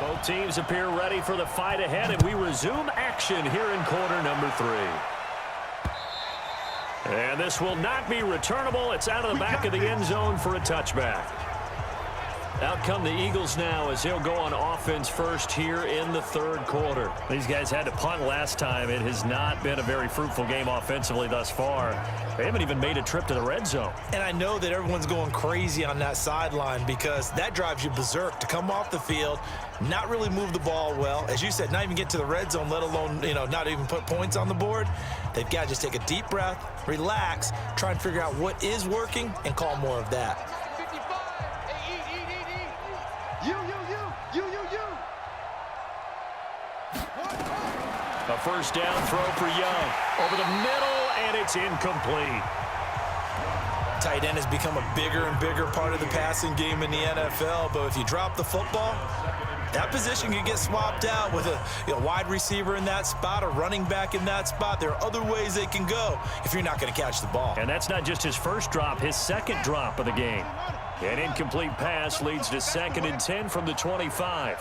Both teams appear ready for the fight ahead, and we resume action here in quarter number 3. And this will not be returnable. It's out of the back of the end zone for a touchback. Out come the Eagles now as he'll go on offense first here in the third quarter. These guys had to punt last time. It has not been a very fruitful game offensively thus far. They haven't even made a trip to the red zone. And I know that everyone's going crazy on that sideline because that drives you berserk to come off the field, not really move the ball well. As you said, not even get to the red zone, let alone, not even put points on the board. They've got to just take a deep breath, relax, try and figure out what is working and call more of that. A first down throw for Young. Over the middle, and it's incomplete. Tight end has become a bigger and bigger part of the passing game in the NFL, but if you drop the football, that position can get swapped out with a wide receiver in that spot, a running back in that spot. There are other ways they can go if you're not going to catch the ball. And that's not just his first drop, his second drop of the game. An incomplete pass leads to 2nd and 10 from the 25.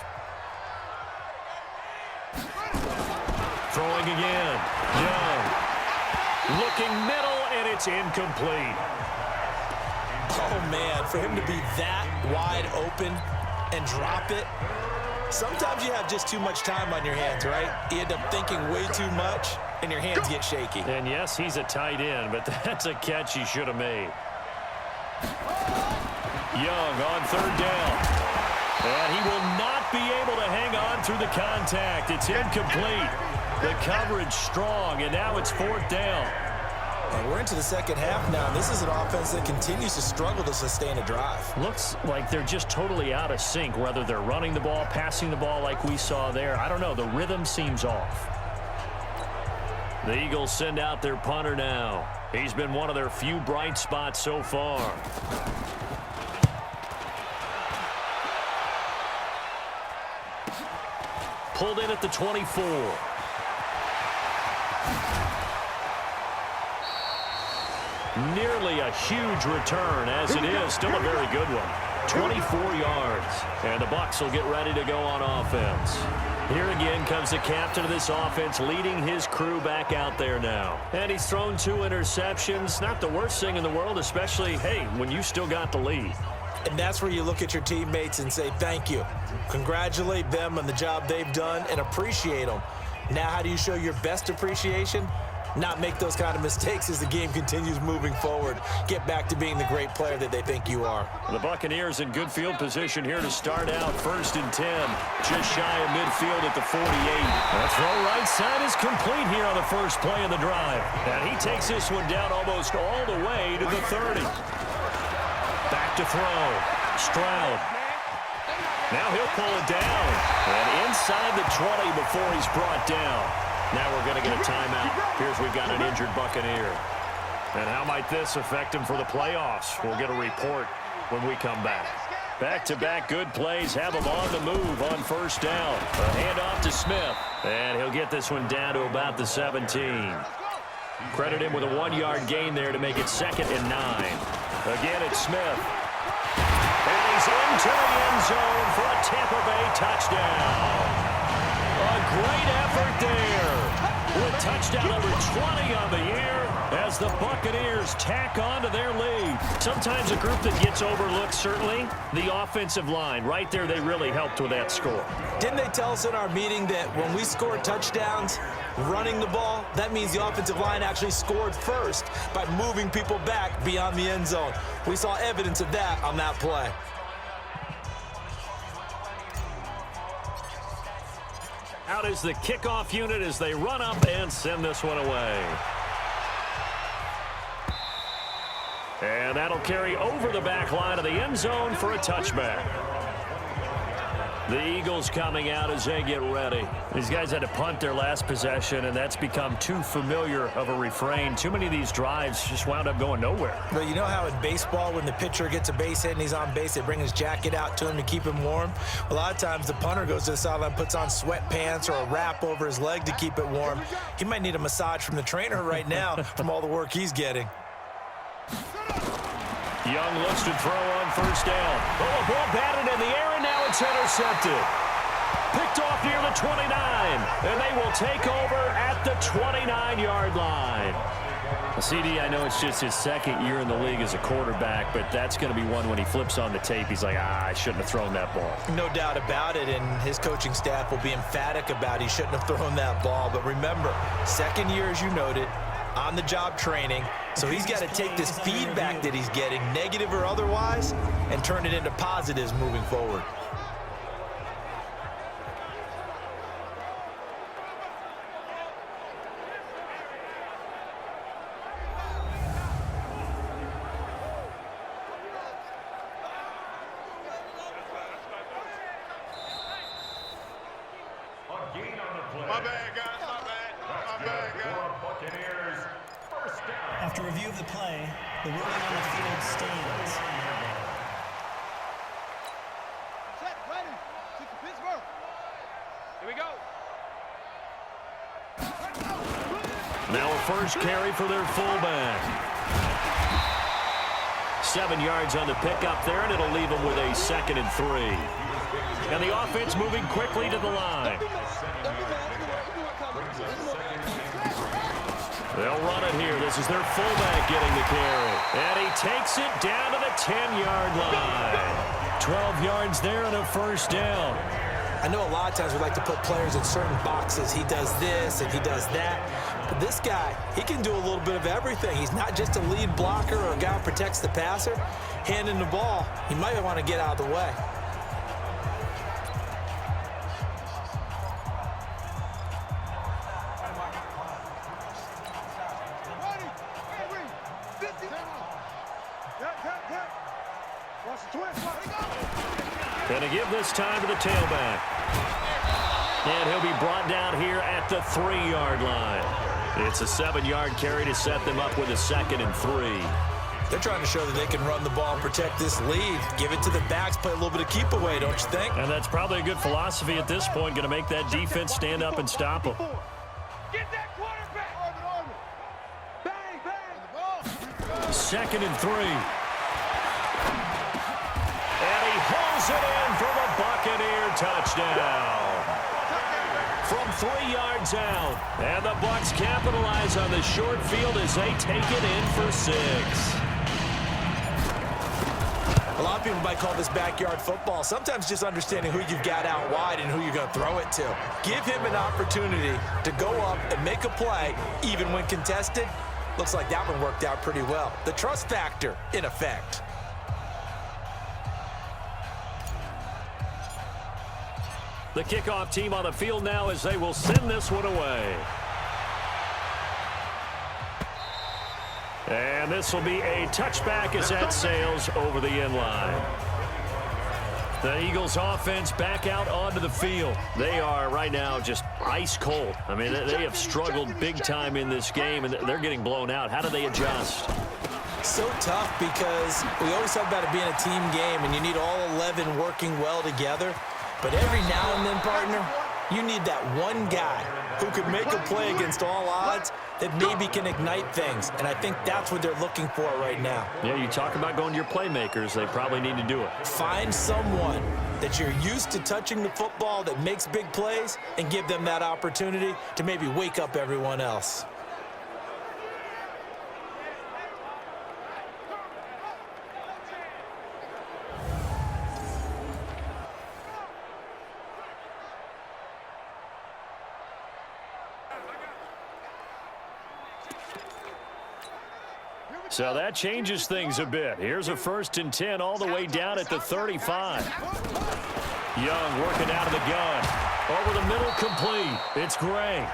Throwing again. Young. Looking middle, and it's incomplete. Oh, man, for him to be that wide open and drop it, sometimes you have just too much time on your hands, right? You end up thinking way too much, and your hands get shaky. And, yes, he's a tight end, but that's a catch he should have made. Young on 3rd down. And he will not be able to hang on through the contact. It's incomplete. The coverage strong, and now it's 4th down. And we're into the second half now. This is an offense that continues to struggle to sustain a drive. Looks like they're just totally out of sync, whether they're running the ball, passing the ball like we saw there. I don't know. The rhythm seems off. The Eagles send out their punter now. He's been one of their few bright spots so far. Pulled in at the 24. Nearly a huge return, as it is. Still a very good one. 24 yards. And the Bucs will get ready to go on offense. Here again comes the captain of this offense, leading his crew back out there now. And he's thrown 2 interceptions. Not the worst thing in the world, especially, hey, when you still got the lead. And that's where you look at your teammates and say thank you. Congratulate them on the job they've done and appreciate them. Now, how do you show your best appreciation? Not make those kind of mistakes as the game continues moving forward. Get back to being the great player that they think you are. The Buccaneers in good field position here to start out. 1st and 10. Just shy of midfield at the 48. The throw right side is complete here on the first play of the drive. And he takes this one down almost all the way to the 30. Back to throw. Stroud. Now he'll pull it down. And inside the 20 before he's brought down. Now we're going to get a timeout. Here's we've got an injured Buccaneer. And how might this affect him for the playoffs? We'll get a report when we come back. Back-to-back good plays have him on the move on 1st down. A handoff to Smith. And he'll get this one down to about the 17. Credit him with a 1-yard gain there to make it 2nd and 9. Again, it's Smith. And he's into the end zone for a Tampa Bay touchdown. A great effort there. With touchdown number 20 on the year as the Buccaneers tack on to their lead. Sometimes a group that gets overlooked, certainly, the offensive line. Right there, they really helped with that score. Didn't they tell us in our meeting that when we score touchdowns running the ball, that means the offensive line actually scored first by moving people back beyond the end zone? We saw evidence of that on that play. Out is the kickoff unit as they run up and send this one away. And that'll carry over the back line of the end zone for a touchback. The Eagles coming out as they get ready. These guys had to punt their last possession, and that's become too familiar of a refrain. Too many of these drives just wound up going nowhere. Well, you know how in baseball, when the pitcher gets a base hit and he's on base, they bring his jacket out to him to keep him warm? A lot of times the punter goes to the sideline, puts on sweatpants or a wrap over his leg to keep it warm. He might need a massage from the trainer right now from all the work he's getting. Young looks to throw on 1st down. Oh, a ball batted in the air, and now it's intercepted. picked off near the 29, and they will take over at the 29-yard line. CD, I know it's just his second year in the league as a quarterback, but that's going to be one when he flips on the tape, he's like, I shouldn't have thrown that ball. No doubt about it, and his coaching staff will be emphatic about he shouldn't have thrown that ball. But remember, second year, as you noted, on-the-job training, so he's got to take this feedback that he's getting, negative or otherwise, and turn it into positives moving forward. After review of the play, the ruling on the field stands. Set, ready. Kick to Pittsburgh. Here we go. Now a first carry for their fullback. 7 yards on the pickup there, and it'll leave them with a 2nd and 3. And the offense moving quickly to the line. They'll run it here. This is their fullback getting the carry. And he takes it down to the 10-yard line. 12 yards there and a first down. I know a lot of times we like to put players in certain boxes. He does this and he does that. But this guy, he can do a little bit of everything. He's not just a lead blocker or a guy who protects the passer. Handing the ball, he might want to get out of the way. Going to give this time to the tailback. And he'll be brought down here at the 3-yard line. It's a 7-yard carry to set them up with a 2nd and 3. They're trying to show that they can run the ball and protect this lead. Give it to the backs, play a little bit of keep away, don't you think? And that's probably a good philosophy at this point, going to make that defense stand up and stop them. Get that quarterback. Bang, bang. 2nd and 3. And he hauls it in for the Buccaneer touchdown. From 3 yards out. And the Bucs capitalize on the short field as they take it in for 6. A lot of people might call this backyard football. Sometimes just understanding who you've got out wide and who you're going to throw it to. Give him an opportunity to go up and make a play, even when contested. Looks like that one worked out pretty well. The trust factor, in effect. The kickoff team on the field now as they will send this one away. And this will be a touchback as that sails over the end line. The Eagles offense back out onto the field. They are right now just ice cold. I mean, they have struggled big time in this game, and they're getting blown out. How do they adjust? So tough because we always talk about it being a team game, and you need all 11 working well together. But every now and then, partner, you need that one guy who could make a play against all odds that maybe can ignite things. And I think that's what they're looking for right now. Yeah, you talk about going to your playmakers. They probably need to do it. Find someone that you're used to touching the football that makes big plays and give them that opportunity to maybe wake up everyone else. So that changes things a bit. Here's a 1st and 10 all the way down at the 35. Young working out of the gun. Over the middle, complete. It's Gray.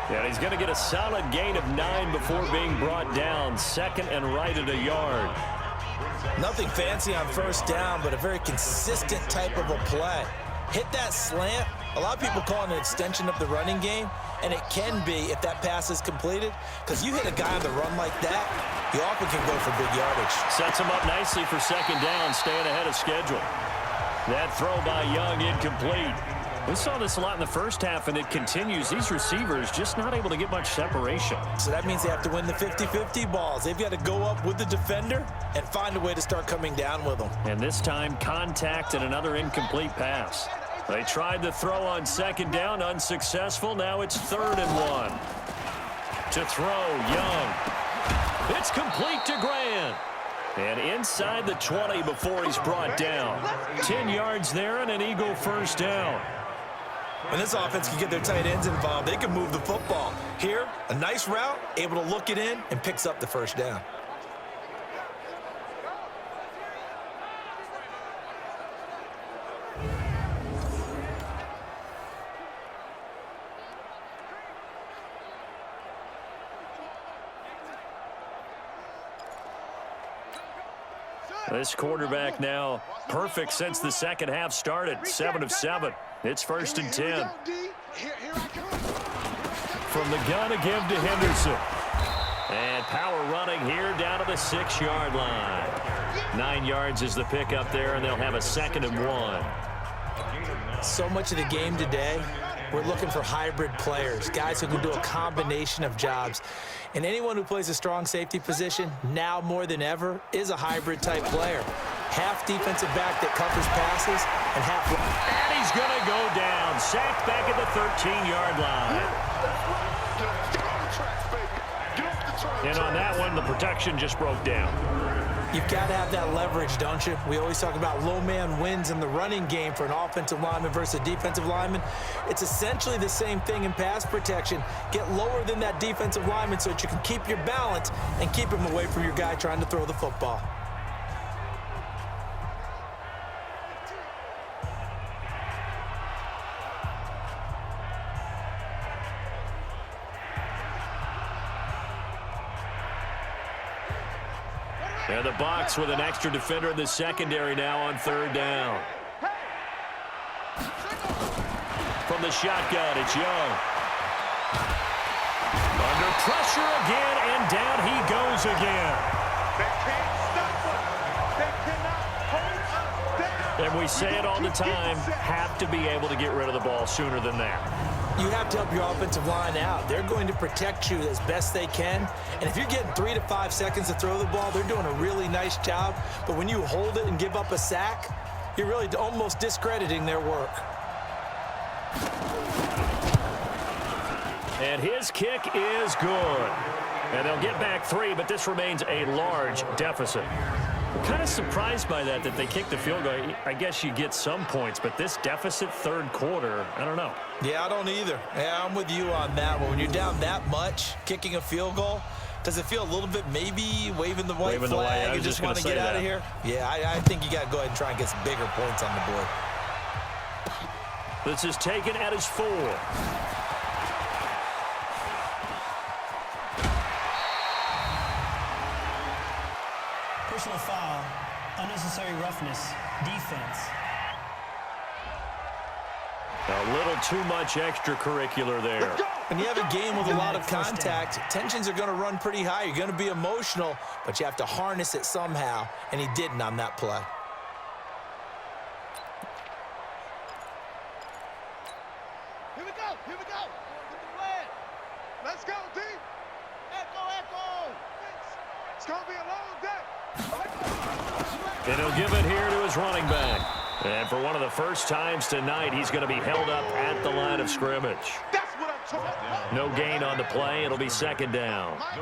And he's going to get a solid gain of 9 before being brought down. 2nd and right at a yard. Nothing fancy on 1st down, but a very consistent type of a play. Hit that slant. A lot of people call it an extension of the running game, and it can be if that pass is completed, because you hit a guy on the run like that, you often can go for big yardage. Sets him up nicely for 2nd down, staying ahead of schedule. That throw by Young incomplete. We saw this a lot in the first half, and it continues. These receivers just not able to get much separation. So that means they have to win the 50-50 balls. They've got to go up with the defender and find a way to start coming down with them. And this time, contact and another incomplete pass. They tried the throw on second down, unsuccessful. Now it's 3rd and 1. To throw, Young. It's complete to Grant. And inside the 20 before he's brought down. 10 yards there and an Eagle first down. When this offense can get their tight ends involved, they can move the football. Here, a nice route, able to look it in, and picks up the first down. This quarterback now perfect since the second half started. 7 of 7. It's 1st and 10. From the gun again to Henderson. And power running here down to the 6-yard line. 9 yards is the pickup there, and they'll have a 2nd and 1. So much of the game today, we're looking for hybrid players, guys who can do a combination of jobs. And anyone who plays a strong safety position, now more than ever, is a hybrid type player. Half defensive back that covers passes, and half... And he's going to go down. Sacked back at the 13-yard line. And on that one, the protection just broke down. You've got to have that leverage, don't you? We always talk about low man wins in the running game for an offensive lineman versus a defensive lineman. It's essentially the same thing in pass protection. Get lower than that defensive lineman so that you can keep your balance and keep him away from your guy trying to throw the football. And the box with an extra defender in the secondary now on 3rd down. From the shotgun, it's Young. Under pressure again, and down he goes again. And we say it all the time, have to be able to get rid of the ball sooner than that. You have to help your offensive line out. They're going to protect you as best they can. And if you're getting 3 to 5 seconds to throw the ball, they're doing a really nice job. But when you hold it and give up a sack, you're really almost discrediting their work. And his kick is good. And they'll get back 3, but this remains a large deficit. I'm kind of surprised by that they kicked the field goal. I guess you get some points, but this deficit 3rd quarter, I don't know. Yeah, I don't either. Yeah, I'm with you on that one. When you're down that much, kicking a field goal, does it feel a little bit maybe waving the white flag and just want to get out of here? Yeah, I think you got to go ahead and try and get some bigger points on the board. This is taken at his 4. Personal foul, unnecessary roughness, defense. A little too much extracurricular there. When you have a game with a lot of contact, tensions are going to run pretty high. You're going to be emotional, but you have to harness it somehow, and he didn't on that play. Here we go. Get the flag. Let's go, D. Echo. It's going to be a long day. And he'll give it here to his running back. And for one of the first times tonight, he's going to be held up at the line of scrimmage. That's what I'm talking about. No gain on the play. It'll be 2nd down. Line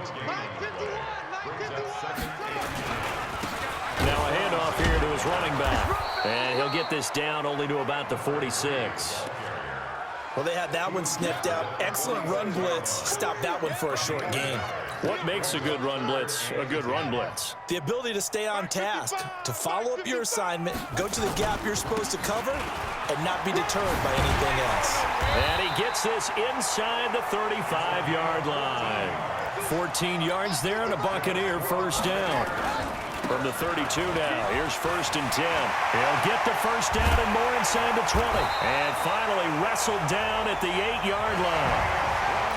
51. Now a handoff here to his running back. And he'll get this down only to about the 46. Well, they had that one sniffed out. Excellent run blitz. Stopped that one for a short gain. What makes a good run blitz a good run blitz? The ability to stay on task, to follow up your assignment, go to the gap you're supposed to cover, and not be deterred by anything else. And he gets this inside the 35-yard line. 14 yards there and a Buccaneer first down. From the 32 now, here's 1st and 10. He'll get the first down and more inside the 20. And finally wrestled down at the 8-yard line.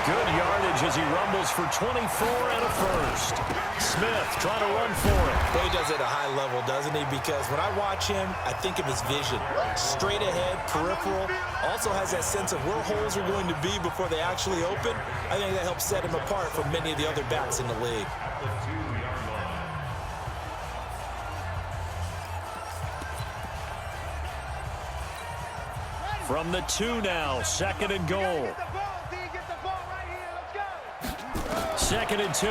Good yardage as he rumbles for 24 and a first. Smith trying to run for it. Well, he does it at a high level, doesn't he? Because when I watch him, I think of his vision. Straight ahead, peripheral. Also has that sense of where holes are going to be before they actually open. I think that helps set him apart from many of the other backs in the league. From the 2 now, 2nd and goal. Second and 2.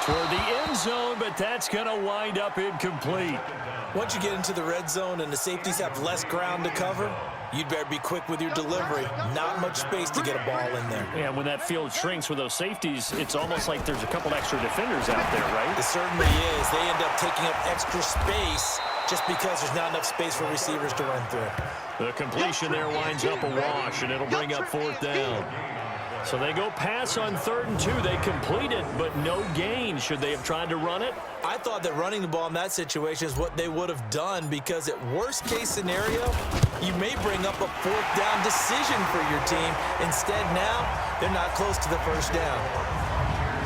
Toward the end zone, but that's going to wind up incomplete. Once you get into the red zone and the safeties have less ground to cover, you'd better be quick with your delivery. Not much space to get a ball in there. Yeah, when that field shrinks with those safeties, it's almost like there's a couple extra defenders out there, right? It certainly is. They end up taking up extra space just because there's not enough space for receivers to run through. The completion there winds up a wash, and it'll bring up 4th down. So they go pass on 3rd and 2. They complete it, but no gain. Should they have tried to run it? I thought that running the ball in that situation is what they would have done, because at worst case scenario, you may bring up a 4th down decision for your team. Instead now, they're not close to the 1st down.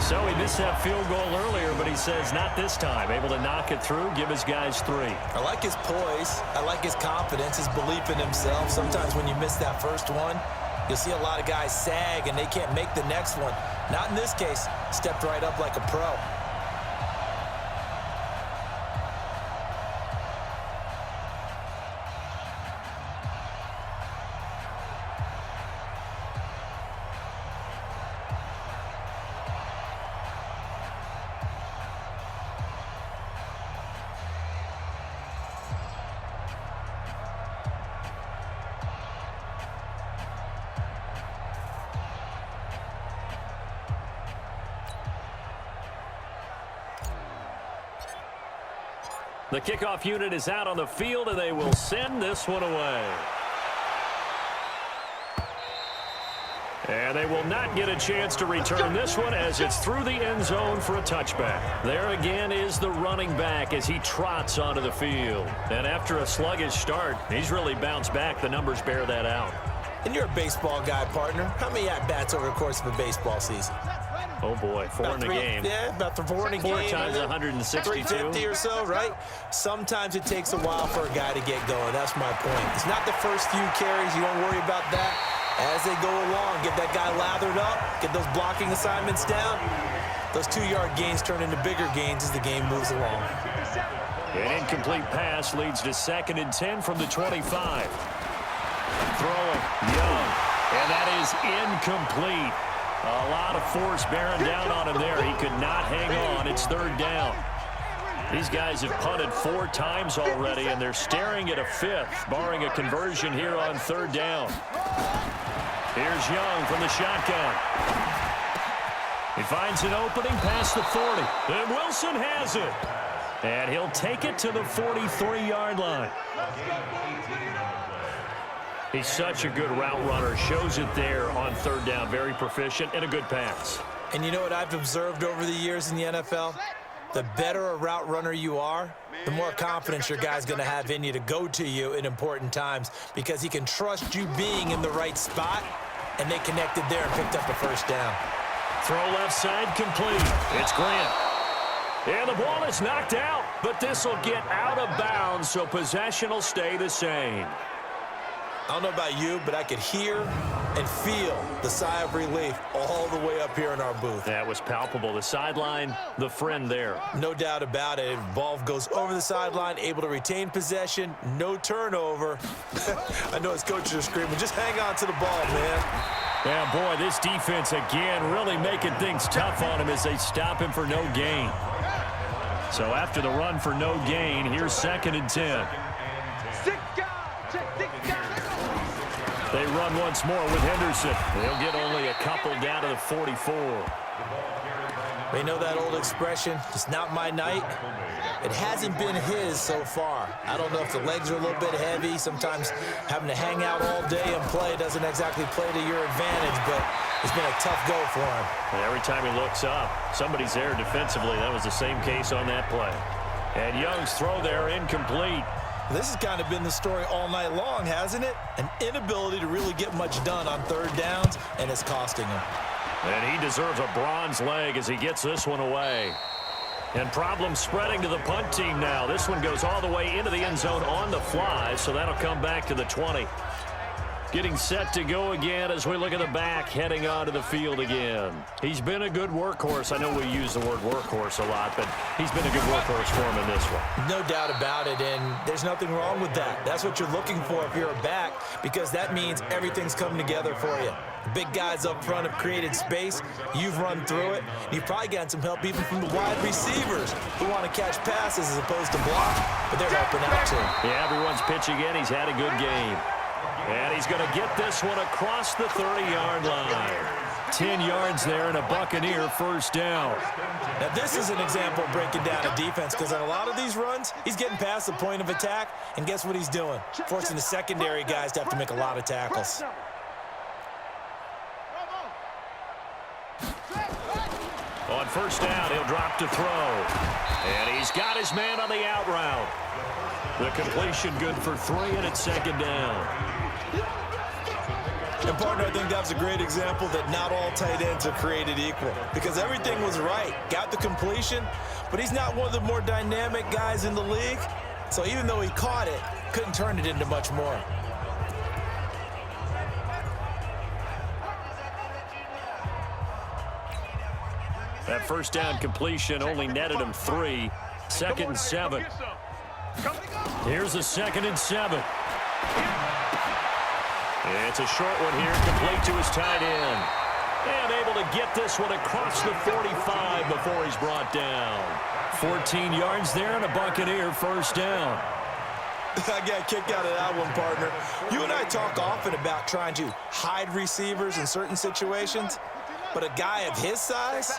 So he missed that field goal earlier, but he says not this time. Able to knock it through, give his guys 3. I like his poise. I like his confidence, his belief in himself. Sometimes when you miss that first one, you'll see a lot of guys sag and they can't make the next one. Not in this case. Stepped right up like a pro. The kickoff unit is out on the field, and they will send this one away. And they will not get a chance to return this one as it's through the end zone for a touchback. There again is the running back as he trots onto the field. And after a sluggish start, he's really bounced back. The numbers bear that out. And you're a baseball guy, partner. How many at-bats over the course of a baseball season? Oh, boy, 4 in a game. Yeah, about 4 in a game. 4 times 162. 350 or so, right? Sometimes it takes a while for a guy to get going. That's my point. It's not the first few carries. You don't worry about that. As they go along, get that guy lathered up, get those blocking assignments down. Those 2-yard gains turn into bigger gains as the game moves along. An incomplete pass leads to 2nd and 10 from the 25. Throwing, Young, and that is incomplete. A lot of force bearing down on him there. He could not hang on. It's 3rd down. These guys have punted 4 times already, and they're staring at a 5th, barring a conversion here on 3rd down. Here's Young from the shotgun. He finds an opening past the 40. And Wilson has it. And he'll take it to the 43-yard line. He's such a good route runner. Shows it there on 3rd down. Very proficient and a good pass. And you know what I've observed over the years in the NFL? The better a route runner you are, the more confidence your guy's going to have in you to go to you in important times, because he can trust you being in the right spot, and they connected there and picked up a 1st down. Throw left side complete. It's Grant. And the ball is knocked out, but this will get out of bounds, so possession will stay the same. I don't know about you, but I could hear and feel the sigh of relief all the way up here in our booth. That was palpable. The sideline, the friend there. No doubt about it. Ball goes over the sideline, able to retain possession, no turnover. I know his coaches are screaming, just hang on to the ball, man. Yeah, boy, this defense again really making things tough on him as they stop him for no gain. So after the run for no gain, here's 2nd and 10. They run once more with Henderson. They'll get only a couple down to the 44. They know that old expression, it's not my night. It hasn't been his so far. I don't know if the legs are a little bit heavy. Sometimes having to hang out all day and play doesn't exactly play to your advantage, but it's been a tough go for him. And every time he looks up, somebody's there defensively. That was the same case on that play. And Young's throw there incomplete. This has kind of been the story all night long, hasn't it? An inability to really get much done on 3rd downs, and it's costing him. And he deserves a bronze leg as he gets this one away. And problems spreading to the punt team now. This one goes all the way into the end zone on the fly, so that'll come back to the 20. Getting set to go again as we look at the back, heading onto the field again. He's been a good workhorse. I know we use the word workhorse a lot, but he's been a good workhorse for him in this one. No doubt about it, and there's nothing wrong with that. That's what you're looking for if you're a back, because that means everything's coming together for you. Big guys up front have created space. You've run through it. You've probably gotten some help even from the wide receivers who want to catch passes as opposed to block, but they're helping out too. Yeah, everyone's pitching in. He's had a good game. And he's going to get this one across the 30-yard line. 10 yards there and a Buccaneer first down. Now, this is an example of breaking down a defense, because on a lot of these runs, he's getting past the point of attack, and guess what he's doing? Forcing the secondary guys to have to make a lot of tackles. On first down, he'll drop to throw. And he's got his man on the out route. The completion good for 3, and it's second down. And, partner, I think that was a great example that not all tight ends are created equal, because everything was right. Got the completion, but he's not one of the more dynamic guys in the league. So even though he caught it, couldn't turn it into much more. That first down completion only netted him 3. 2nd and 7. Here's a 2nd and 7. It's a short one here, complete to his tight end. And able to get this one across the 45 before he's brought down. 14 yards there and a Buccaneer first down. I got kicked out of that one, partner. You and I talk often about trying to hide receivers in certain situations, but a guy of his size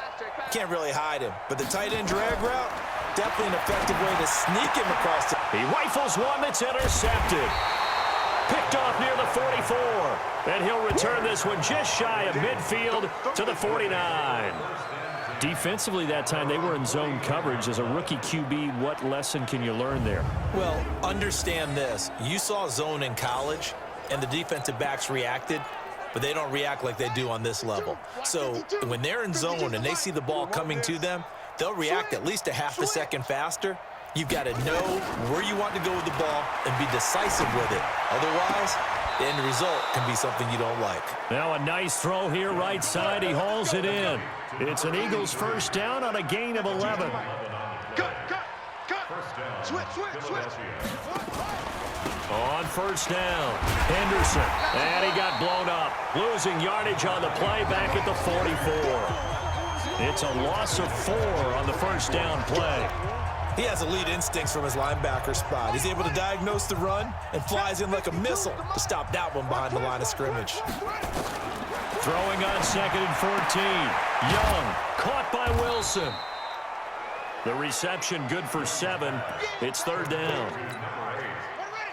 can't really hide him. But the tight end drag route, definitely an effective way to sneak him across. He rifles one that's intercepted. Picked off near the 44. And he'll return this one just shy of midfield to the 49. Defensively that time, they were in zone coverage. As a rookie QB, what lesson can you learn there? Well, understand this. You saw zone in college, and the defensive backs reacted, but they don't react like they do on this level. So when they're in zone and they see the ball coming to them, they'll react at least a half a second faster. You've got to know where you want to go with the ball and be decisive with it. Otherwise, the end result can be something you don't like. Now a nice throw here right side. He hauls it in. It's an Eagles first down on a gain of 11. Cut. Switch. On first down, Henderson. And he got blown up. Losing yardage on the play back at the 44. It's a loss of 4 on the first down play. He has elite instincts from his linebacker spot. He's able to diagnose the run and flies in like a missile to stop that one behind the line of scrimmage. Throwing on 2nd and 14. Young, caught by Wilson. The reception good for 7. It's 3rd down.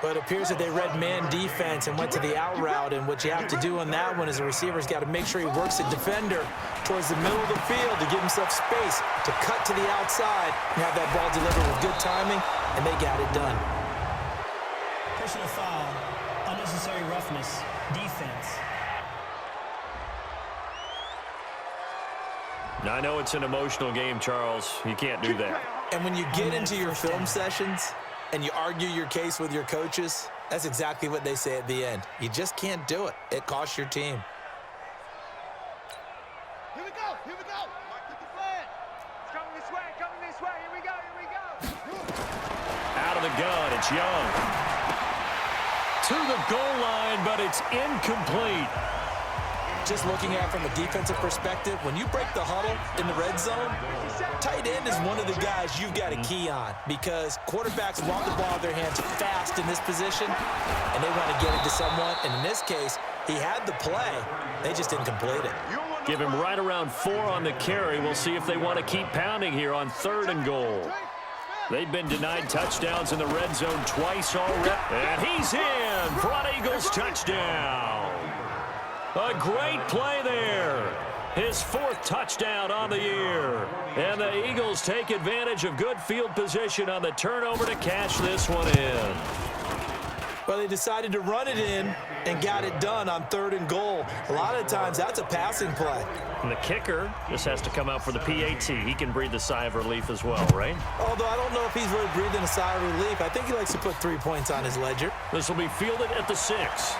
But it appears that they read man defense and went to the out route, and what you have to do on that one is the receiver's got to make sure he works the defender towards the middle of the field to give himself space to cut to the outside and have that ball delivered with good timing, and they got it done. Personal foul, unnecessary roughness, defense. Now, I know it's an emotional game, Charles. You can't do that. And when you get into your film sessions and you argue your case with your coaches, that's exactly what they say at the end. You just can't do it. It costs your team. Here we go. Get the flag. It's coming this way. Here we go. Out of the gun, it's Young. To the goal line, but it's incomplete. Just looking at it from a defensive perspective, when you break the huddle in the red zone, tight end is one of the guys you've got to key on, because quarterbacks want the ball in their hands fast in this position, and they want to get it to someone. And in this case, he had the play. They just didn't complete it. Give him right around 4 on the carry. We'll see if they want to keep pounding here on 3rd and goal. They've been denied touchdowns in the red zone twice already. And he's in for an Eagles touchdown. A great play there. His 4th touchdown on the year. And the Eagles take advantage of good field position on the turnover to cash this one in. Well, they decided to run it in and got it done on 3rd and goal. A lot of times, that's a passing play. And the kicker just has to come out for the PAT. He can breathe a sigh of relief as well, right? Although I don't know if he's really breathing a sigh of relief. I think he likes to put 3 points on his ledger. This will be fielded at the 6.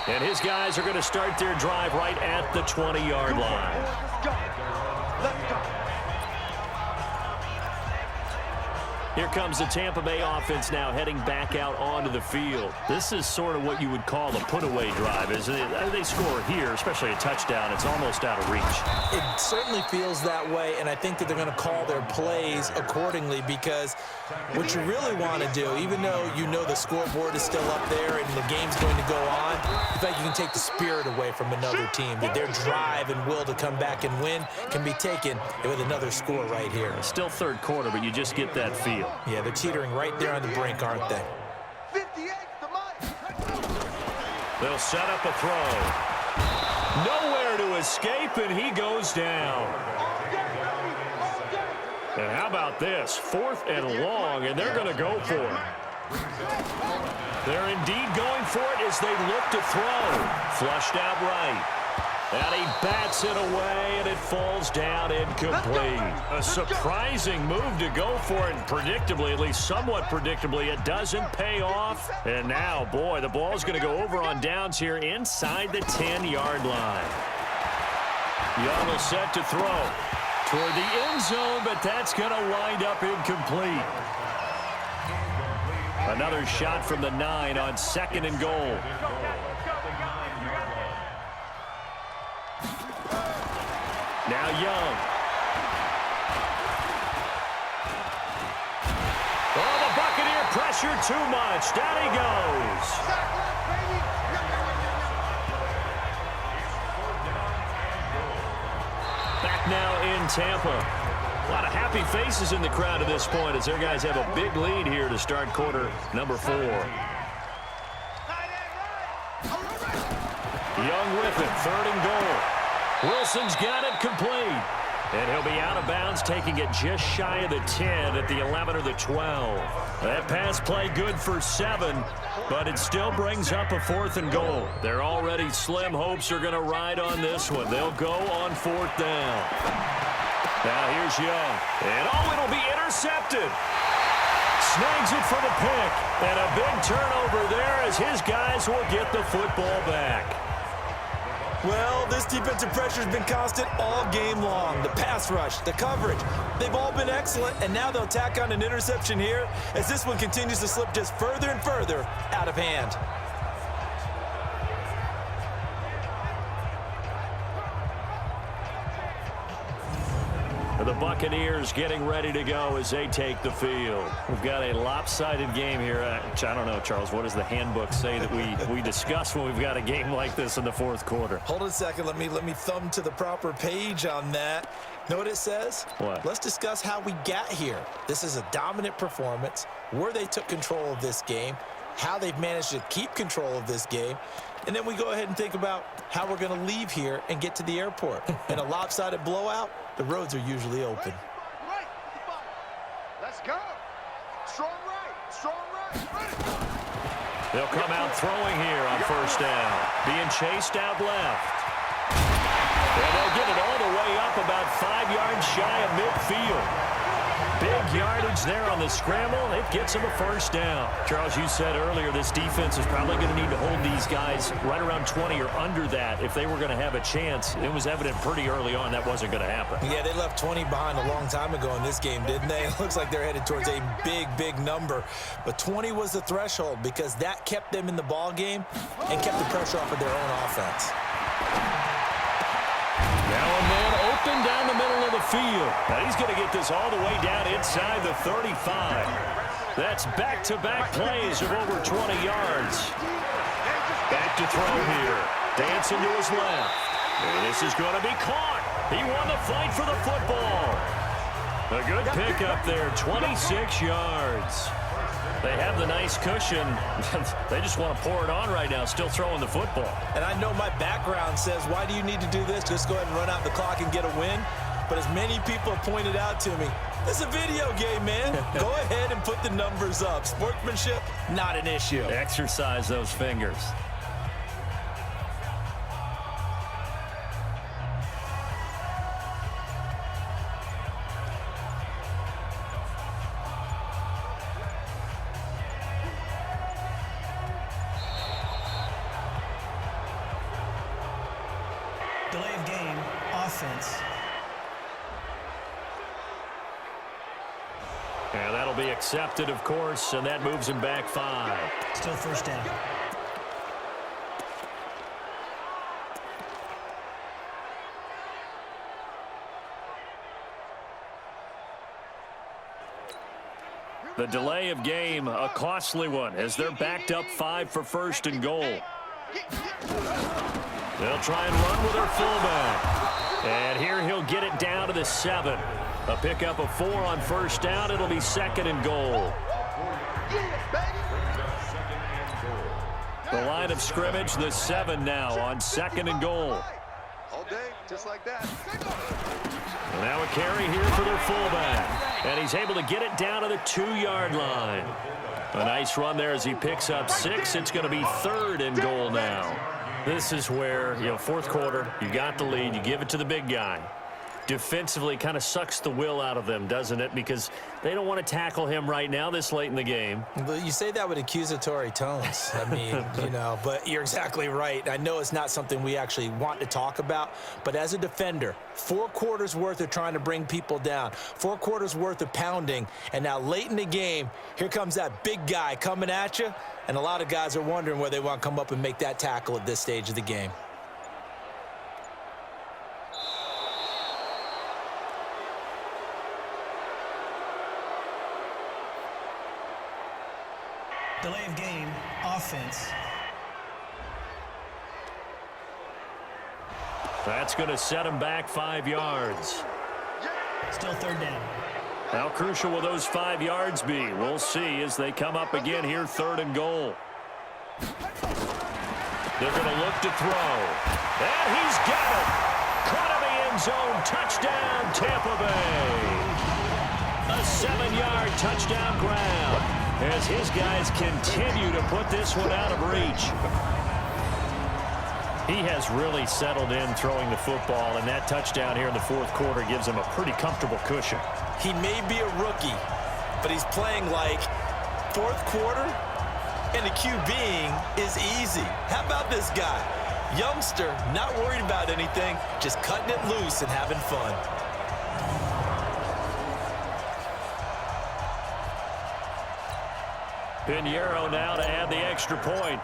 And his guys are going to start their drive right at the 20-yard line. Let's go. Let's go. Here comes the Tampa Bay offense now heading back out onto the field. This is sort of what you would call a put-away drive, isn't it? They score here, especially a touchdown. It's almost out of reach. It certainly feels that way, and I think that they're going to call their plays accordingly because what you really want to do, even though you know the scoreboard is still up there and the game's going to go on, I think you can take the spirit away from another team, that their drive and will to come back and win can be taken with another score right here. Still third quarter, but you just get that feel. Yeah, they're teetering right there on the brink, aren't they? 58 to Mike. They'll set up a throw. Nowhere to escape, and he goes down. And how about this? 4th and long, and they're going to go for it. They're indeed going for it as they look to throw. Flushed out right. And he bats it away, and it falls down incomplete. A surprising move to go for it, and predictably, at least somewhat predictably, it doesn't pay off. And now, boy, the ball's going to go over on downs here inside the 10-yard line. Young will set to throw toward the end zone, but that's going to wind up incomplete. Another shot from the 9 on 2nd and goal. Now Young. Oh, the Buccaneer pressure too much. Down he goes. Back now in Tampa. A lot of happy faces in the crowd at this point as their guys have a big lead here to start quarter number 4. Young with it. 3rd and goal. Wilson's got it complete. And he'll be out of bounds, taking it just shy of the 10 at the 11 or the 12. That pass play good for 7, but it still brings up a 4th and goal. Their already slim hopes are going to ride on this one. They'll go on 4th down. Now here's Young. And it'll be intercepted. Snags it for the pick. And a big turnover there as his guys will get the football back. Well, this defensive pressure has been constant all game long. The pass rush, the coverage, they've all been excellent, and now they'll tack on an interception here as this one continues to slip just further and further out of hand. The Buccaneers getting ready to go as they take the field. We've got a lopsided game here. I don't know, Charles, what does the handbook say that we discuss when we've got a game like this in the 4th quarter? Hold on a second. Let me thumb to the proper page on that. Know what it says? What? Let's discuss how we got here. This is a dominant performance, where they took control of this game, how they've managed to keep control of this game, and then we go ahead and think about how we're going to leave here and get to the airport. In a lopsided blowout, the roads are usually open. Right. Let's go. Strong right. Strong right. They'll come out throwing here on 1st down. Being chased out left. And they'll get it all the way up about 5 yards shy of midfield. Big yardage there on the scramble. It gets them a 1st down. Charles, you said earlier this defense is probably going to need to hold these guys right around 20 or under that if they were going to have a chance. It was evident pretty early on that wasn't going to happen. Yeah, they left 20 behind a long time ago in this game, didn't they? It looks like they're headed towards a big number. But 20 was the threshold because that kept them in the ball game and kept the pressure off of their own offense. Now a man open down the middle of the field. Now he's going to get this all the way down inside the 35. That's back-to-back plays of over 20 yards. Back to throw here. Dancing to his left. And this is going to be caught. He won the fight for the football. A good pickup there, 26 yards. They have the nice cushion. They just want to pour it on right now, still throwing the football. And I know my background says, why do you need to do this? Just go ahead and run out the clock and get a win. But as many people have pointed out to me, this is a video game, man. Go ahead and put the numbers up. Sportsmanship, not an issue. Exercise those fingers. Delay of game, offense. And that'll be accepted, of course, and that moves him back 5. Still first down. The delay of game, a costly one, as they're backed up 5 for first and goal. They'll try and run with their fullback. And here he'll get it down to the 7. A pickup of 4 on first down. It'll be second and goal. The line of scrimmage, the 7 now on second and goal. All day, just like that. And now a carry here for their fullback. And he's able to get it down to the 2-yard line. A nice run there as he picks up 6. It's going to be third and goal now. This is where, fourth quarter, you got the lead, you give it to the big guy. Defensively kind of sucks the will out of them, doesn't it? Because they don't want to tackle him right now this late in the game. But you say that with accusatory tones. I mean, but you're exactly right. I know it's not something we actually want to talk about, but as a defender, 4 quarters worth of trying to bring people down, 4 quarters worth of pounding, and now late in the game, here comes that big guy coming at you, and a lot of guys are wondering where they want to come up and make that tackle at this stage of the game. Delay of game, offense. That's going to set him back 5 yards. Still third down. How crucial will those 5 yards be? We'll see as they come up again here, third and goal. They're going to look to throw. And he's got it. Caught in the end zone. Touchdown, Tampa Bay. A 7-yard touchdown grab as his guys continue to put this one out of reach. He has really settled in throwing the football, and that touchdown here in the fourth quarter gives him a pretty comfortable cushion. He may be a rookie, but he's playing like fourth quarter, and the QBing is easy. How about this guy? Youngster, not worried about anything, just cutting it loose and having fun. Pinheiro now to add the extra point.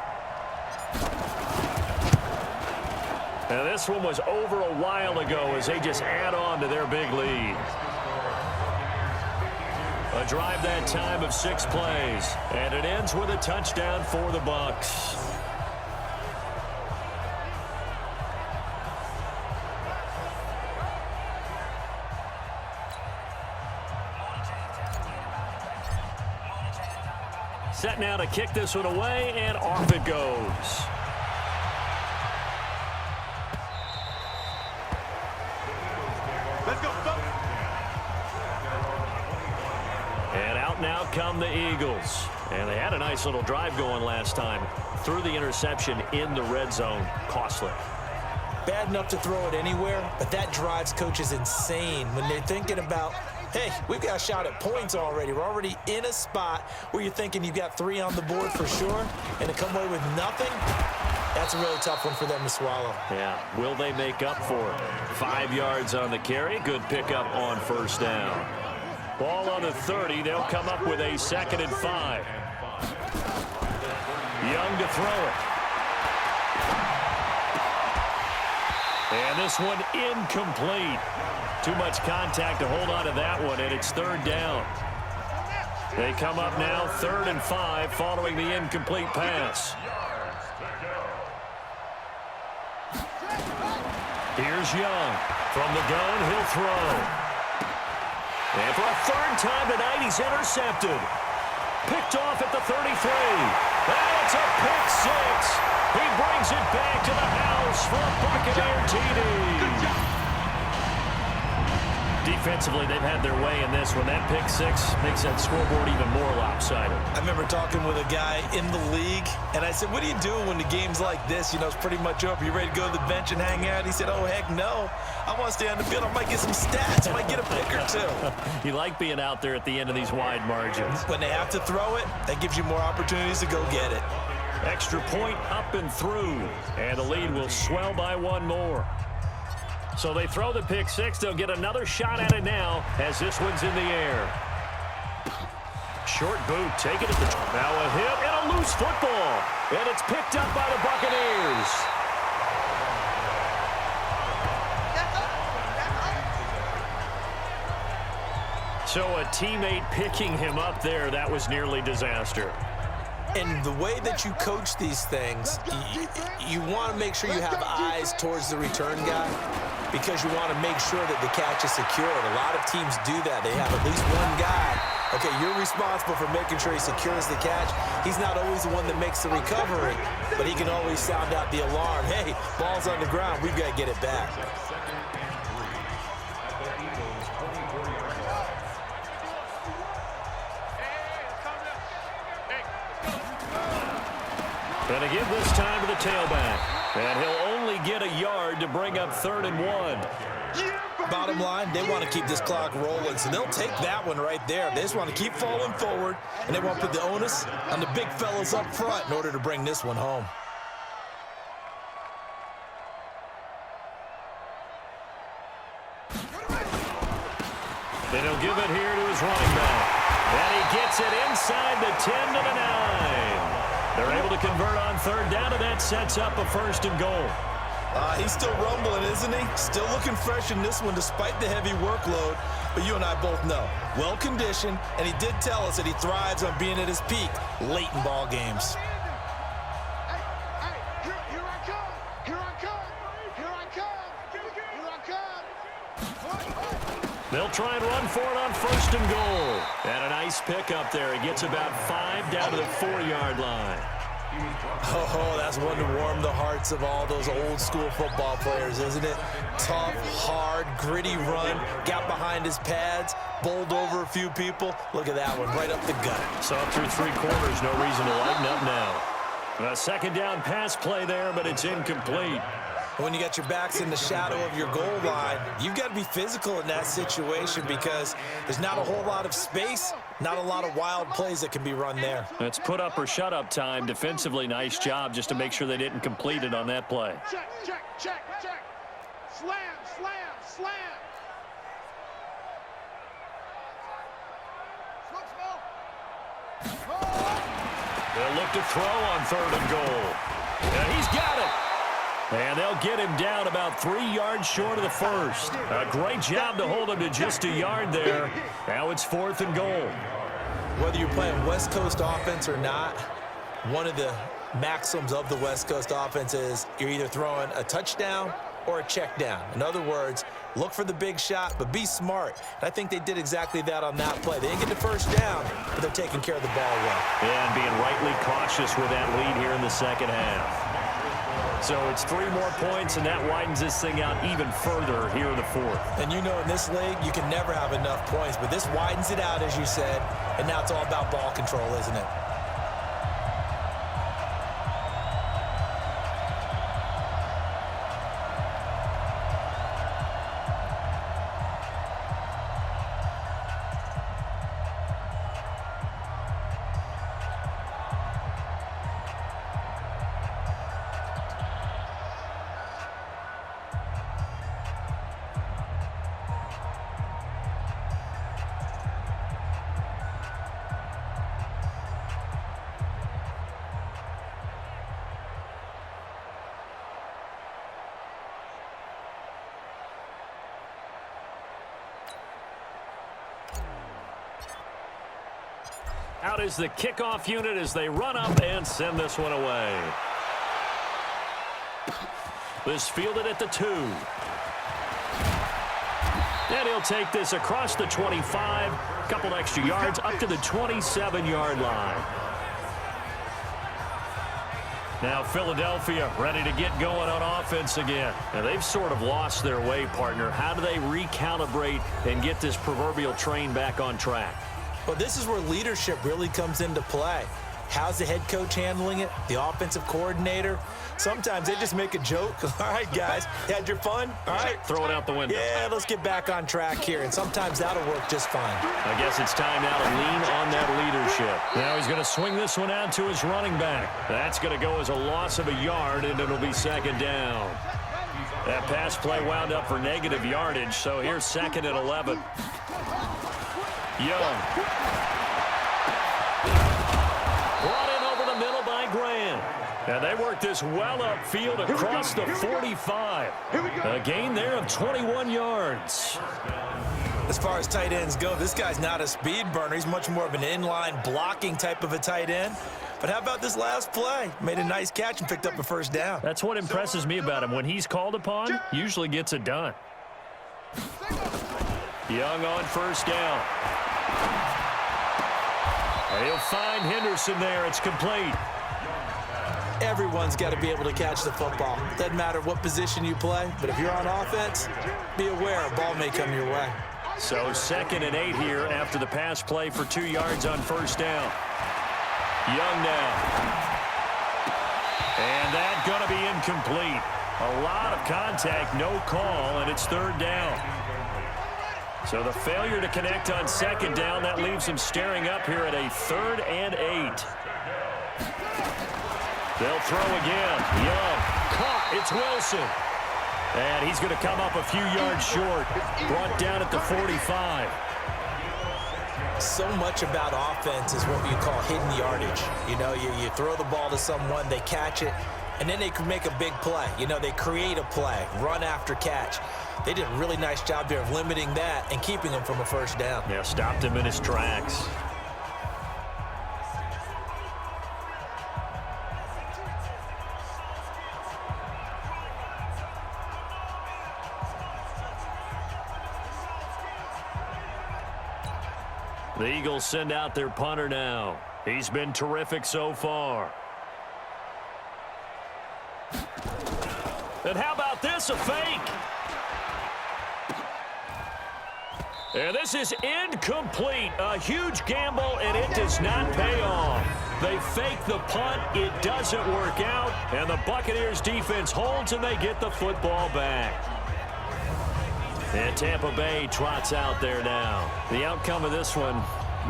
Now this one was over a while ago as they just add on to their big lead. A drive that time of 6 plays, and it ends with a touchdown for the Bucs. Set now to kick this one away, and off it goes. Let's go, go. And out now come the Eagles. And they had a nice little drive going last time. Threw the interception in the red zone. Costly. Bad enough to throw it anywhere, but that drives coaches insane when they're thinking about, hey, we've got a shot at points already. We're already in a spot where you're thinking you've got 3 on the board for sure, and to come away with nothing, that's a really tough one for them to swallow. Yeah, will they make up for it? 5 yards on the carry. Good pickup on first down. Ball on the 30. They'll come up with a 2nd and 5. Young to throw it. And this one incomplete. Too much contact to hold on to that one, and it's 3rd down. They come up now 3rd and 5 following the incomplete pass. Here's Young. From the gun, he'll throw. And for a 3rd time tonight, he's intercepted. Picked off at the 33. And it's a pick 6. He brings it back to the house for a Buccaneer TD. Defensively, they've had their way in this one. That pick 6 makes that scoreboard even more lopsided. I remember talking with a guy in the league, and I said, what do you do when the game's like this? It's pretty much over. You ready to go to the bench and hang out? He said, oh, heck no. I want to stay on the field. I might get some stats. I might get a pick or 2. You like being out there at the end of these wide margins. When they have to throw it, that gives you more opportunities to go get it. Extra point up and through, and the lead will swell by 1 more. So they throw the pick six. They'll get another shot at it now as this one's in the air. Short boot, take it at the... Now a hit and a loose football. And it's picked up by the Buccaneers. So a teammate picking him up there, that was nearly disaster. And the way that you coach these things, you want to make sure you have eyes towards the return guy because you want to make sure that the catch is secured. A lot of teams do that. They have at least one guy. Okay, you're responsible for making sure he secures the catch. He's not always the one that makes the recovery, but he can always sound out the alarm. Hey, ball's on the ground. We've got to get it back. And again this time to the tailback. And he'll only get a yard to bring up 3rd and 1. Bottom line, they want to keep this clock rolling, so they'll take that one right there. They just want to keep falling forward, and they want to put the onus on the big fellas up front in order to bring this one home. Then he'll give it here to his running back. And he gets it inside the 10 to the 9. They're able to convert on 3rd down, and that sets up a 1st and goal. He's still rumbling, isn't he? Still looking fresh in this one despite the heavy workload. But you and I both know, well-conditioned, and he did tell us that he thrives on being at his peak late in ball games. Here I come! Here I come! Here I come! Here I come! They'll try and run for it on 1st and goal. And a nice pickup there. He gets about 5 down to the 4-yard line. Oh, that's one to warm the hearts of all those old-school football players, isn't it? Tough, hard, gritty run, got behind his pads, bowled over a few people. Look at that one, right up the gut. So up through 3 quarters, no reason to lighten up now. A 2nd down pass play there, but it's incomplete. When you got your backs in the shadow of your goal line, you've got to be physical in that situation because there's not a whole lot of space, not a lot of wild plays that can be run there. It's put up or shut up time. Defensively, nice job just to make sure they didn't complete it on that play. Check, check, check, check. Slam, slam, slam. They'll look to throw on 3rd and goal. And he's got it. And they'll get him down about 3 yards short of the 1st. A great job to hold him to just a yard there. Now it's 4th and goal. Whether you're playing West Coast offense or not, one of the maxims of the West Coast offense is you're either throwing a touchdown or a check down. In other words, look for the big shot, but be smart. And I think they did exactly that on that play. They didn't get the 1st down, but they're taking care of the ball well. And being rightly cautious with that lead here in the 2nd half. So it's 3 more points, and that widens this thing out even further here in the 4th. And you know in this league, you can never have enough points, but this widens it out, as you said, and now it's all about ball control, isn't it? Out is the kickoff unit as they run up and send this one away. This fielded at the 2. And he'll take this across the 25, a couple extra yards up to the 27-yard line. Now Philadelphia ready to get going on offense again. Now they've sort of lost their way, partner. How do they recalibrate and get this proverbial train back on track? Well, this is where leadership really comes into play. How's the head coach handling it? The offensive coordinator? Sometimes they just make a joke. All right, guys, you had your fun? All right. Throw it out the window. Yeah, let's get back on track here. And sometimes that'll work just fine. I guess it's time now to lean on that leadership. Now he's going to swing this one out to his running back. That's going to go as a loss of a yard, and it'll be 2nd down. That pass play wound up for negative yardage, so here's 2nd and 11. Young. Brought in over the middle by Grant. And they work this well upfield across the 45. A gain there of 21 yards. As far as tight ends go, this guy's not a speed burner. He's much more of an inline blocking type of a tight end. But how about this last play? Made a nice catch and picked up a first down. That's what impresses me about him. When he's called upon, usually gets it done. Young on first down. And he'll find Henderson there. It's complete. Everyone's got to be able to catch the football. Doesn't matter what position you play, but if you're on offense, be aware a ball may come your way. So 2nd and 8 here after the pass play for 2 yards on first down. Young now. And that's going to be incomplete. A lot of contact, no call, and it's 3rd down. So the failure to connect on 2nd down, that leaves him staring up here at a 3rd and 8. They'll throw again. Young. Caught. It's Wilson. And he's going to come up a few yards short. Brought down at the 45. So much about offense is what you call hidden yardage. You know, you throw the ball to someone, they catch it, and then they can make a big play. You know, they create a play, run after catch. They did a really nice job there of limiting that and keeping him from a first down. Yeah, stopped him in his tracks. The Eagles send out their punter now. He's been terrific so far. And how about this, a fake? And this is incomplete. A huge gamble, and it does not pay off. They fake the punt. It doesn't work out. And the Buccaneers defense holds, and they get the football back. And Tampa Bay trots out there now. The outcome of this one,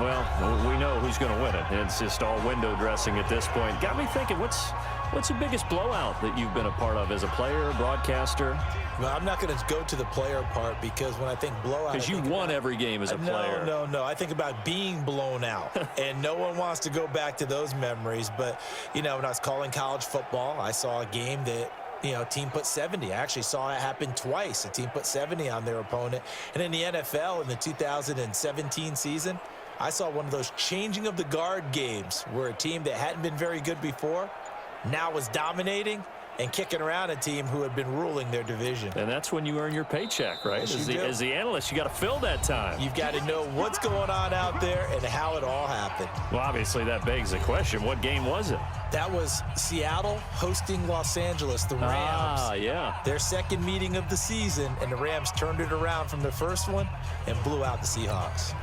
well, we know who's going to win it. It's just all window dressing at this point. Got me thinking, what's the biggest blowout that you've been a part of as a player, broadcaster? Well, I'm not going to go to the player part because when I think blowout... Because you won every game as a player. No. I think about being blown out. And no one wants to go back to those memories. But, you know, when I was calling college football, I saw a game that, you know, team put 70. I actually saw it happen twice. A team put 70 on their opponent. And in the NFL in the 2017 season, I saw one of those changing of the guard games where a team that hadn't been very good before now was dominating and kicking around a team who had been ruling their division. And that's when you earn your paycheck, right? Yes, As the analyst, you got to fill that time. You've got to know what's going on out there and how it all happened. Well, obviously, that begs the question, what game was it? That was Seattle hosting Los Angeles, the Rams. Ah, yeah. Their second meeting of the season, and the Rams turned it around from the first one and blew out the Seahawks.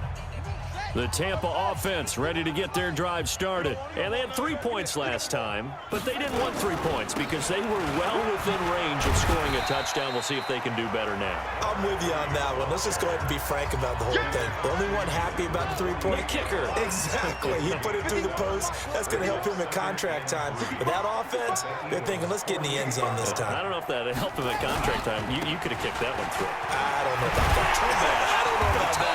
The Tampa offense ready to get their drive started. And they had 3 points last time, but they didn't want 3 points because they were well within range of scoring a touchdown. We'll see if they can do better now. I'm with you on that one. Let's just go ahead and be frank about the whole thing. The only one happy about the 3-point kicker. Exactly. You put it through the post. That's going to help him at contract time. But that offense, they're thinking, let's get in the end zone this time. I don't know if that helped him at contract time. You could have kicked that one through. I don't know about that. I don't know about that.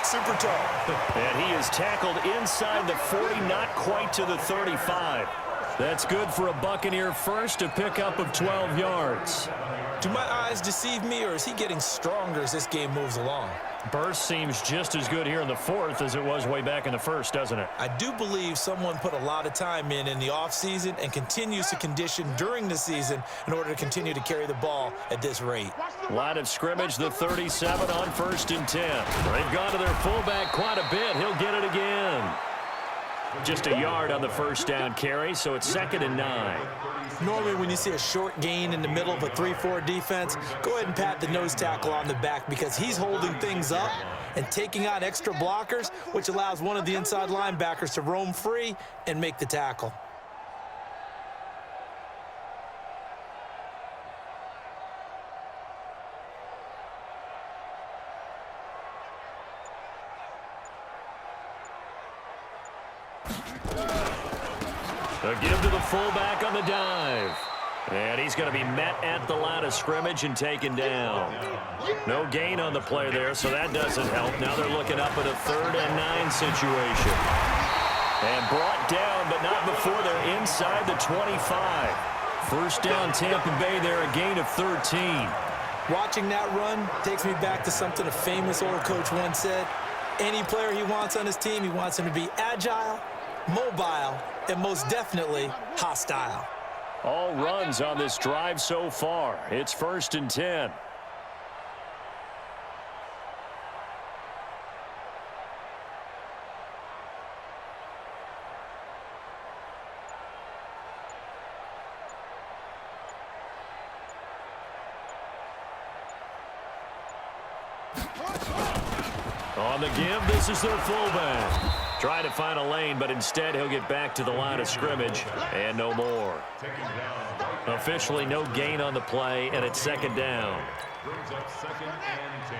Super tall. And he is tackled inside the 40, not quite to the 35. That's good for a Buccaneer first, a pickup of 12 yards. Do my eyes deceive me, or is he getting stronger as this game moves along? Burst seems just as good here in the fourth as it was way back in the first, doesn't it? I do believe someone put a lot of time in the offseason and continues to condition during the season in order to continue to carry the ball at this rate. Line of scrimmage, the 37 on 1st and 10. They've gone to their fullback quite a bit. He'll get it again. Just a yard on the first down carry, so it's 2nd and 9. Normally when you see a short gain in the middle of a 3-4 defense, go ahead and pat the nose tackle on the back because he's holding things up and taking on extra blockers, which allows one of the inside linebackers to roam free and make the tackle. A give to the fullback on the dive. And he's going to be met at the line of scrimmage and taken down. No gain on the play there, so that doesn't help. Now they're looking up at a 3rd and 9 situation. And brought down, but not before they're inside the 25. First down, Tampa Bay there, a gain of 13. Watching that run takes me back to something a famous old coach once said. Any player he wants on his team, he wants him to be agile, mobile, and most definitely hostile. All runs on this drive so far. It's 1st and 10. On the give, this is their fullback. Try to find a lane, but instead he'll get back to the line of scrimmage and no more. Officially no gain on the play, and it's 2nd down. Brings up 2nd and 10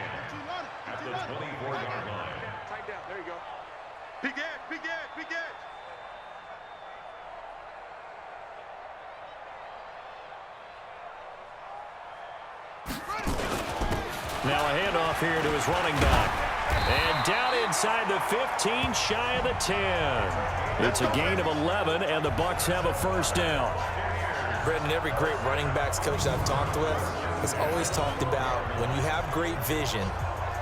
at the 24-yard line. Tight down. There you go. Big edge, big edge, big edge. Now a handoff here to his running back. And down inside the 15, shy of the 10. It's a gain of 11, and the Bucs have a 1st down. Brendan, every great running backs coach I've talked with has always talked about when you have great vision,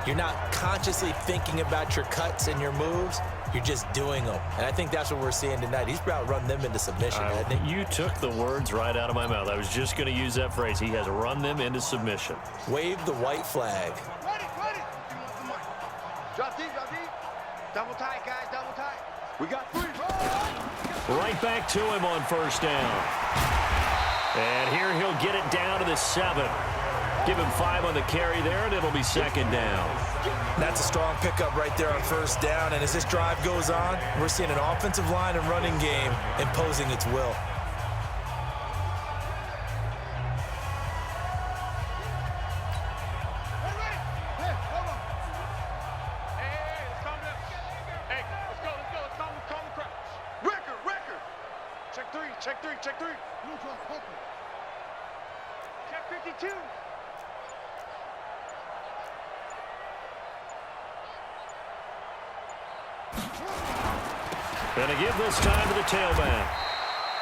you're not consciously thinking about your cuts and your moves. You're just doing them. And I think that's what we're seeing tonight. He's about to run them into submission, hasn't he? You took the words right out of my mouth. I was just going to use that phrase. He has run them into submission. Wave the white flag. Ready, ready. Drop deep, drop deep. Double tight, guys, double tight. We got 3. Right back to him on 1st down. And here he'll get it down to the 7. Give him 5 on the carry there, and it'll be 2nd down. That's a strong pickup right there on 1st down. And as this drive goes on, we're seeing an offensive line and running game imposing its will. Check 3. Check 52. Gonna give this time to the tailback.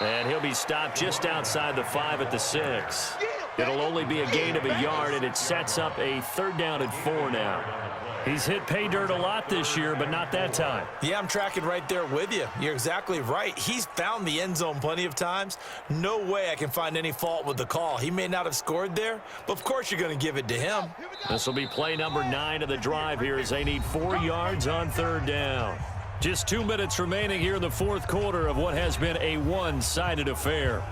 And he'll be stopped just outside the 5 at the 6. It'll only be a gain of a yard, and it sets up a 3rd down and 4 now. He's hit pay dirt a lot this year, but not that time. Yeah, I'm tracking right there with you. You're exactly right. He's found the end zone plenty of times. No way I can find any fault with the call. He may not have scored there, but of course you're going to give it to him. This will be play number 9 of the drive here as they need 4 yards on 3rd down. Just 2 minutes remaining here in the 4th quarter of what has been a one-sided affair.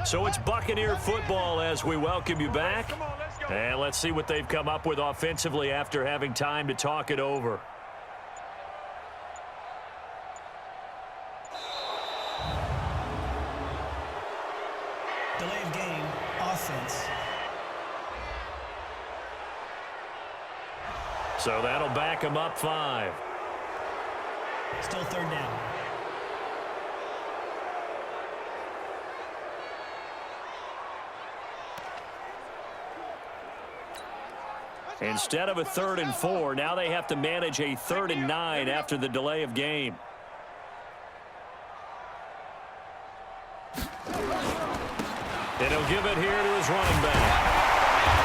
So it's Buccaneer football as we welcome you back. And let's see what they've come up with offensively after having time to talk it over. Delay of game, offense. So that'll back them up 5. Still 3rd down. Instead of a 3rd and 4, now they have to manage a 3rd and 9 after the delay of game. And he'll give it here to his running back.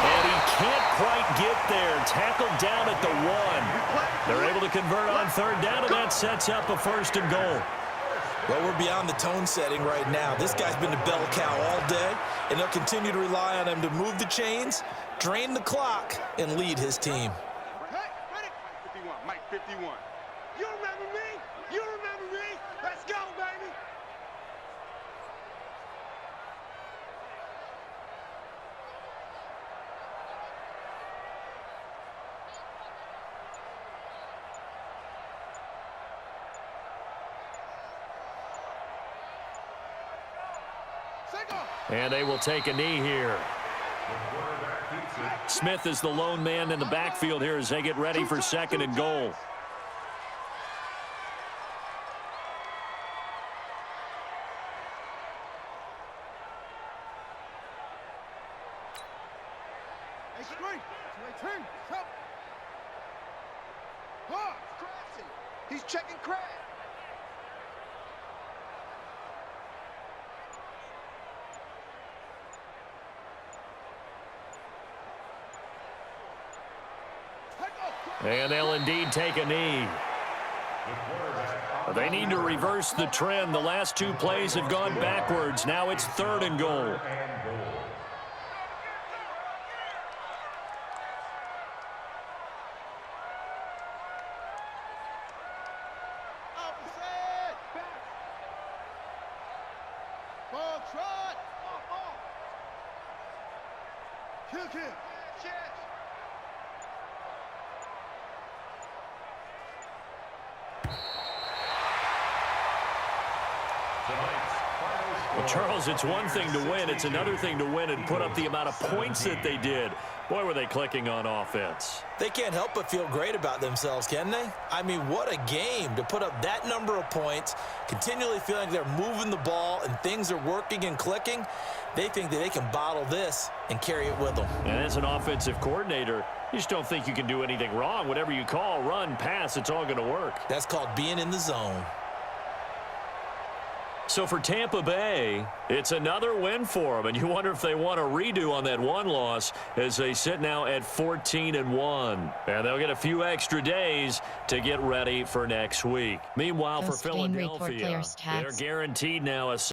And he can't quite get there. Tackled down at the 1. They're able to convert on 3rd down, and that sets up a 1st and goal. Well, we're beyond the tone setting right now. This guy's been the bell cow all day, and they'll continue to rely on him to move the chains, drain the clock, and lead his team. Hey, ready? 51, Mike 51. You remember me? You remember me? Let's go, baby. And they will take a knee here. Smith is the lone man in the backfield here as they get ready for 2nd and goal. He's checking Craig. And they'll indeed take a knee. They need to reverse the trend. The last 2 plays have gone backwards. Now it's 3rd and goal. Well, Charles, it's one thing to win. It's another thing to win and put up the amount of points that they did. Boy, were they clicking on offense. They can't help but feel great about themselves, can they? I mean, what a game to put up that number of points, continually feeling they're moving the ball and things are working and clicking. They think that they can bottle this and carry it with them. And as an offensive coordinator, you just don't think you can do anything wrong. Whatever you call, run, pass, it's all going to work. That's called being in the zone. So for Tampa Bay, it's another win for them, and you wonder if they want a redo on that one loss as they sit now at 14-1. And they'll get a few extra days to get ready for next week. Meanwhile, for Philadelphia, they're guaranteed now a